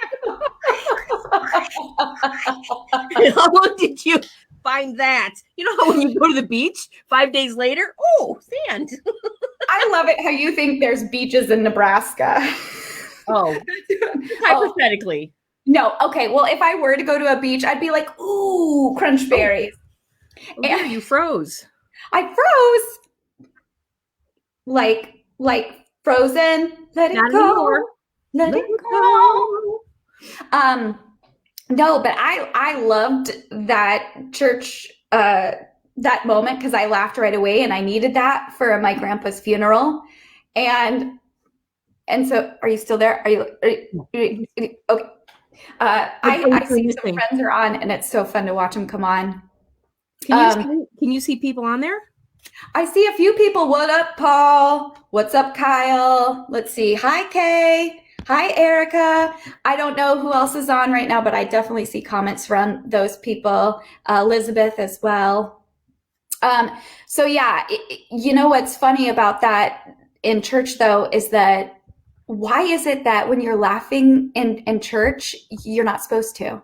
How long did you find that? You know how when you go to the beach 5 days later, oh, sand. I love it how you think there's beaches in Nebraska. Oh, hypothetically. No, okay. Well, if I were to go to a beach, I'd be like, ooh, crunch berries. Oh, yeah, you froze. I froze. Like frozen. Let Not it go. anymore. Let it go. No, but I loved that church, that moment, because I laughed right away, and I needed that for my grandpa's funeral. And so, are you still there? Are you okay? I see some friends are on, and it's so fun to watch them come on. Can you see people on there? I see a few people. What up, Paul? What's up, Kyle? Let's see. Hi, Kay. Hi, Erica. I don't know who else is on right now, but I definitely see comments from those people. Elizabeth as well. So yeah, you know what's funny about that in church though is that why is it that when you're laughing in church, you're not supposed to?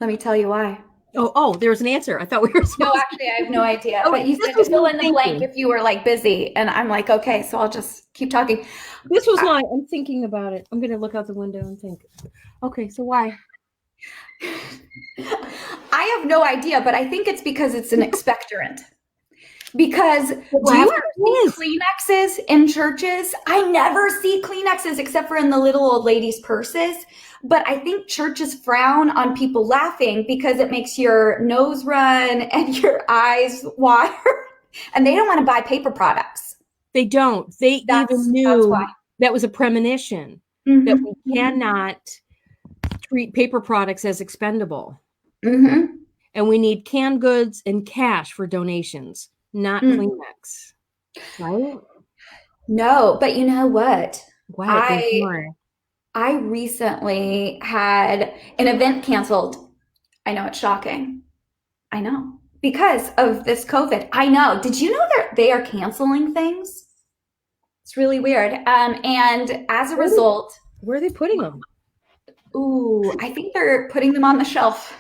Let me tell you why. Oh, there's an answer. I thought we were supposed No, actually, I have no idea. But you said to fill in the blank if you were like busy. And I'm like, okay, so I'll just keep talking. This was I'm thinking about it. I'm going to look out the window and think, okay, so why? I have no idea, but I think it's because it's an expectorant. Because do you ever see Kleenexes in churches? I never see Kleenexes except for in the little old ladies' purses. But I think churches frown on people laughing because it makes your nose run and your eyes water. And they don't want to buy paper products. They don't. They even knew that was a premonition that we cannot treat paper products as expendable. Mm-hmm. And we need canned goods and cash for donations, not Kleenex. Right? No, but you know what? Wow. I recently had an event canceled. I know it's shocking. I know. Because of this COVID. I know. Did you know that they are canceling things? It's really weird. And as a result. Where are they putting them? Ooh, I think they're putting them on the shelf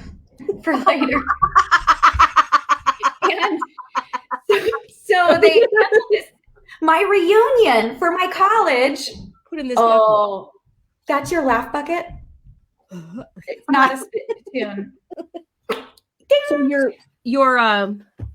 for later. And so they canceled my reunion for my college. put in this Oh, that's your laugh bucket? It's not a spittoon. So your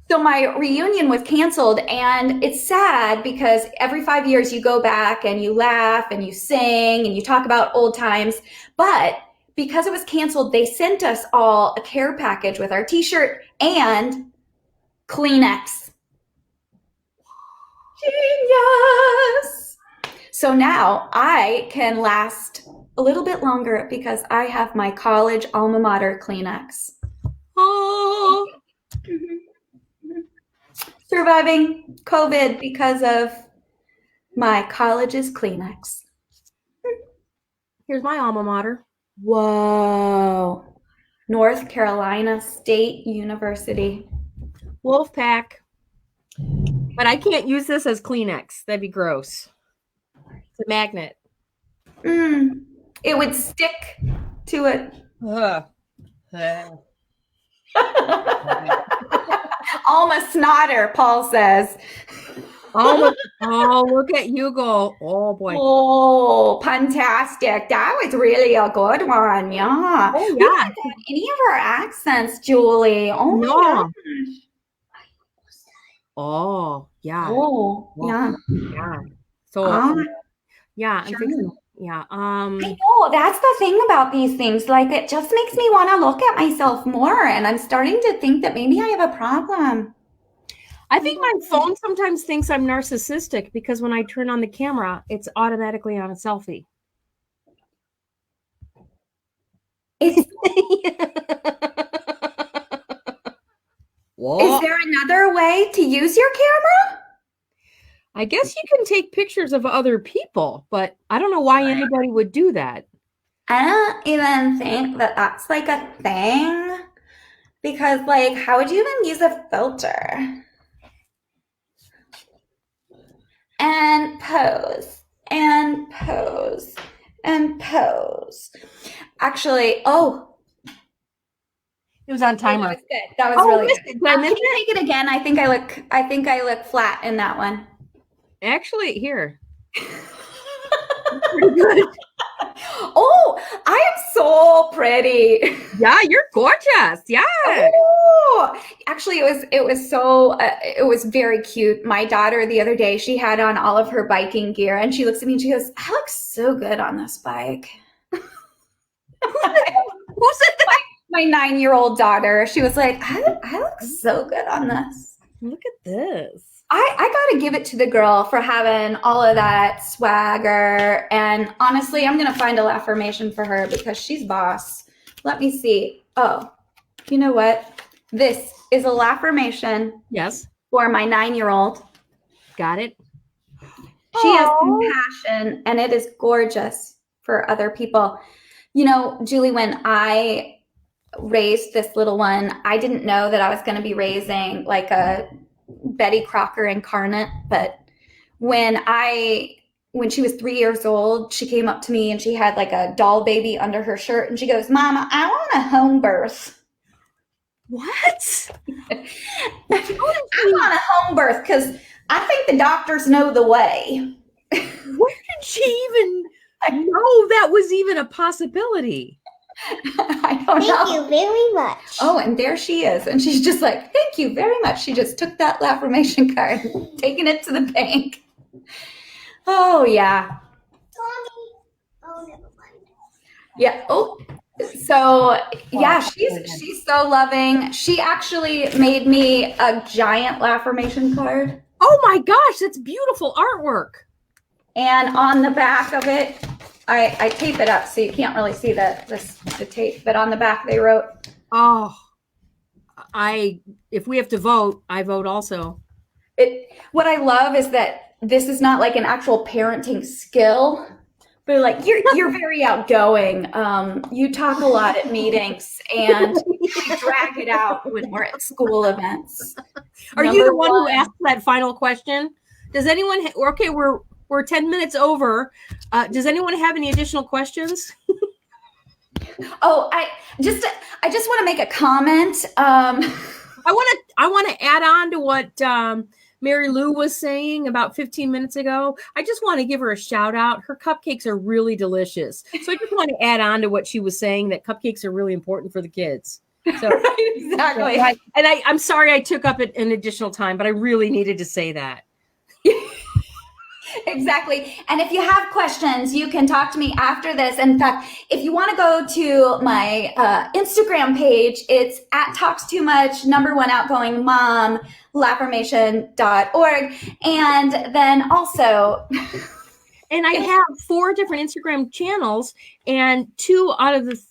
So my reunion was canceled, and it's sad because every 5 years you go back and you laugh and you sing and you talk about old times. But because it was canceled, they sent us all a care package with our t-shirt and Kleenex. Genius! So now I can last a little bit longer because I have my college alma mater Kleenex. oh Surviving COVID because of my college's Kleenex. here's my alma mater. Whoa. North Carolina State University. Wolfpack. But I can't use this as Kleenex. That'd be gross. It's a magnet. It would stick to it. Alma snotter, Paul says. Oh, look at you go. Oh, boy. Oh, fantastic. That was really a good one. Yeah. Oh, We yeah. haven't done any of our accents, Julie. Oh, my No. gosh. Oh, yeah. Oh, Well, yeah. Yeah. So, yeah, I'm thinking, yeah. I know, that's the thing about these things. Like, it just makes me want to look at myself more, and I'm starting to think that maybe I have a problem. I think my phone sometimes thinks I'm narcissistic because when I turn on the camera, it's automatically on a selfie. Is What? there another way to use your camera? I guess you can take pictures of other people, but I don't know why anybody would do that. I don't even think that that's like a thing. Because, like, how would you even use a filter? And pose, and pose, and pose. Actually, It was on that timer. was good. That was really good. Did I Can miss you take it again? I think I look flat in that one. Actually, here. Pretty good. Oh, I am so pretty. Yeah, you're gorgeous. Yeah. Oh, actually, it was very cute. My daughter the other day, she had on all of her biking gear, and she looks at me and she goes, "I look so good on this bike." Who said that? My 9-year-old daughter, she was like, I look so good on this. Look at this. I gotta give it to the girl for having all of that swagger. And honestly, I'm gonna find a Laffirmation for her because she's boss. Let me see. Oh, you know what? This is a Laffirmation Yes. for my 9-year-old. Got it. She has compassion, and it is gorgeous for other people. You know, Julie, when I raised this little one, I didn't know that I was going to be raising like a Betty Crocker incarnate. But when she was 3 years old, she came up to me and she had like a doll baby under her shirt, and she goes, "Mama, I want a home birth." What? I want a home birth because I think the doctors know the way. Where did she even know that was even a possibility? I don't know. Thank you very much. Oh, and there she is. And she's just like, "Thank you very much." She just took that Laffirmation card, taking it to the bank. Oh, yeah. Oh, never mind. Yeah. Oh, so yeah, she's so loving. She actually made me a giant Laffirmation card. Oh my gosh, that's beautiful artwork. And on the back of it, I tape it up so you can't really see the tape, but on the back they wrote, Oh, if we have to vote, I vote also. what I love is that this is not like an actual parenting skill, but like you're very outgoing. You talk a lot at meetings, and we drag it out when we're at school events. Are you the one who asked that final question? Does anyone? Okay, we're 10 minutes over. Does anyone have any additional questions? Oh, I just want to make a comment. I want to add on to what Mary Lou was saying about 15 minutes ago. I just want to give her a shout out. Her cupcakes are really delicious. So I just want to add on to what she was saying, that cupcakes are really important for the kids. So Exactly. I'm sorry I took up an additional time, but I really needed to say that. Exactly. And if you have questions, you can talk to me after this. In fact, if you want to go to my Instagram page, it's at talks too much, #1 outgoing mom, Laffirmation.org. And then also, and I have 4 different Instagram channels, and 2 out of the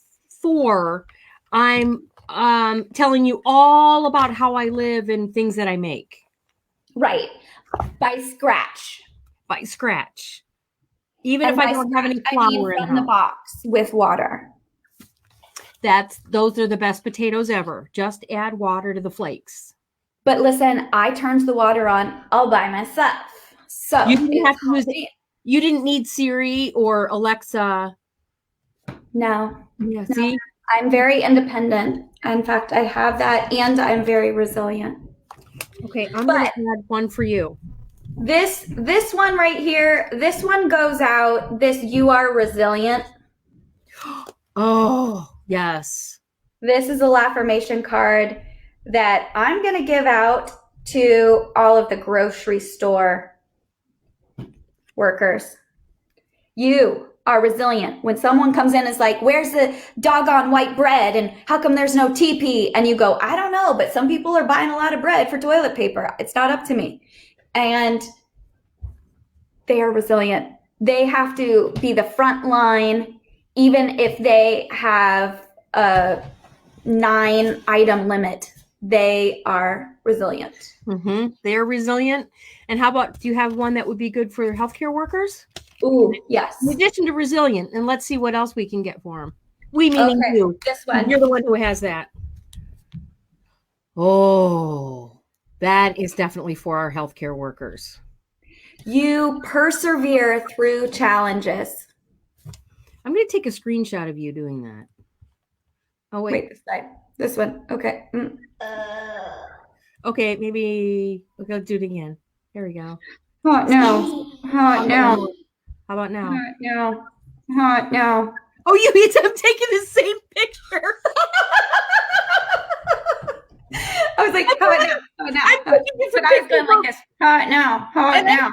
4, I'm telling you all about how I live and things that I make. Right. By scratch. Even if I don't have any flour from the box with water. Those are the best potatoes ever. Just add water to the flakes. But listen, I turned the water on all by myself. So you didn't need Siri or Alexa. No. Yeah, see? No, I'm very independent. In fact, I have that, and I'm very resilient. Okay, I'm going to add one for you. This one right here, this one goes out. This "you are resilient." Oh, yes. This is a Laffirmation card that I'm going to give out to all of the grocery store workers. You are resilient. When someone comes in and is like, "Where's the doggone white bread? And how come there's no TP?" And you go, "I don't know, but some people are buying a lot of bread for toilet paper. It's not up to me." And they are resilient. They have to be the front line, even if they have a 9-item limit. They are resilient. Mm-hmm. They're resilient. And how about, do you have one that would be good for healthcare workers? Ooh, yes. In addition to resilient, and let's see what else we can get for them. We meaning you. This one. You're the one who has that. Oh, that is definitely for our healthcare workers. You persevere through challenges. I'm going to take a screenshot of you doing that. Oh, wait. This side. This one. Okay. Okay, maybe we'll do it again. There we go. Oh, no. Oh, no. How about now? Oh, no. Oh, no. Oh, I'm taking the same picture. I was like, how about now? How about now? But I was going like this. How about now? How about now?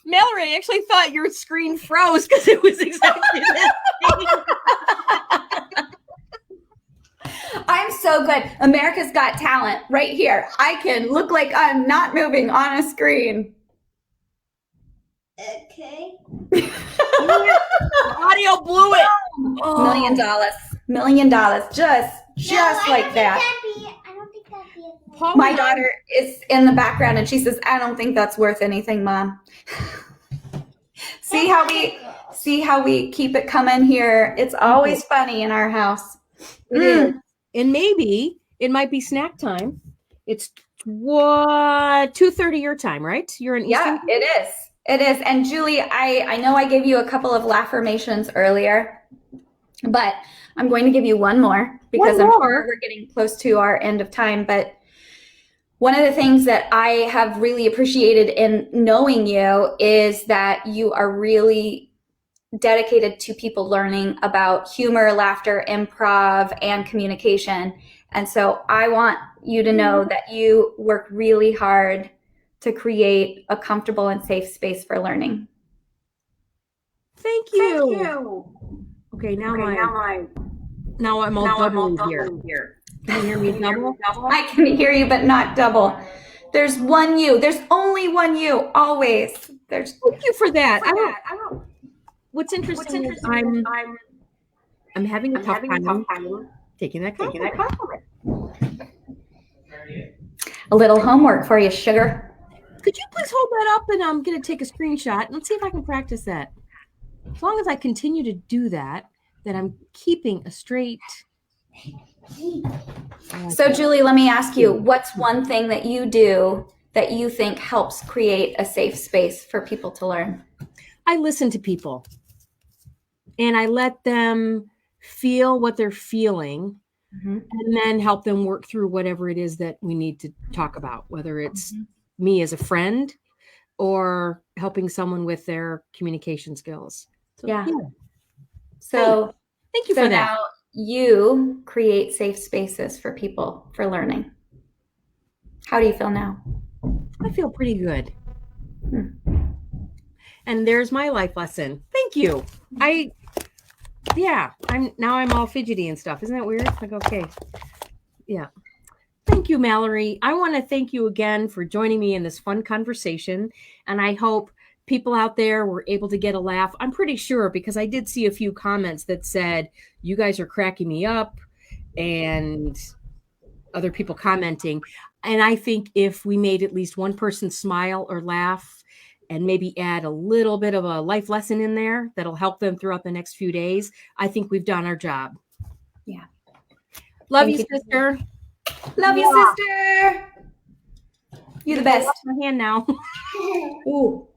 Mallory, I actually thought your screen froze because it was exactly the same. I'm so good. America's Got Talent right here. I can look like I'm not moving on a screen. Okay. Audio blew it. Oh. $1 million. Just like that. I don't think that'd be My daughter is in the background and she says, "I don't think that's worth anything, Mom." See how we keep it coming here. It's always funny in our house. It is. And maybe it might be snack time. It's 2:30 your time, right? You're in Eastern? Yeah, it is. And Julie, I know I gave you a couple of Laffirmations earlier, but I'm going to give you one more because I'm sure we're getting close to our end of time. But one of the things that I have really appreciated in knowing you is that you are really dedicated to people learning about humor, laughter, improv, and communication. And so I want you to know that you work really hard to create a comfortable and safe space for learning. Thank you. Okay, now I'm all double here. Can you hear me double? I can hear you, but not double. There's one you. There's only one you. Always. Thank you for that. I don't. What's interesting is I'm having a tough time taking that compliment. A little homework for you, sugar. Could you please hold that up, and I'm going to take a screenshot. Let's see if I can practice that. As long as I continue to do that, then I'm keeping a straight. So, Julie, let me ask you, what's one thing that you do that you think helps create a safe space for people to learn? I listen to people, and I let them feel what they're feeling, and then help them work through whatever it is that we need to talk about, whether it's me as a friend or helping someone with their communication skills. So, Yeah. yeah. So Thank you for that. now you create safe spaces for people for learning. How do you feel now? I feel pretty good. Hmm. And there's my life lesson. Thank you. I'm all fidgety and stuff. Isn't that weird? Like, okay. Yeah. Thank you, Mallory. I want to thank you again for joining me in this fun conversation. And I hope people out there were able to get a laugh. I'm pretty sure, because I did see a few comments that said, you guys are cracking me up, and other people commenting. And I think if we made at least one person smile or laugh and maybe add a little bit of a life lesson in there that'll help them throughout the next few days, I think we've done our job. Yeah. Love Thank you, you. sister. Love you, sister. You're the best. My hand now. Ooh.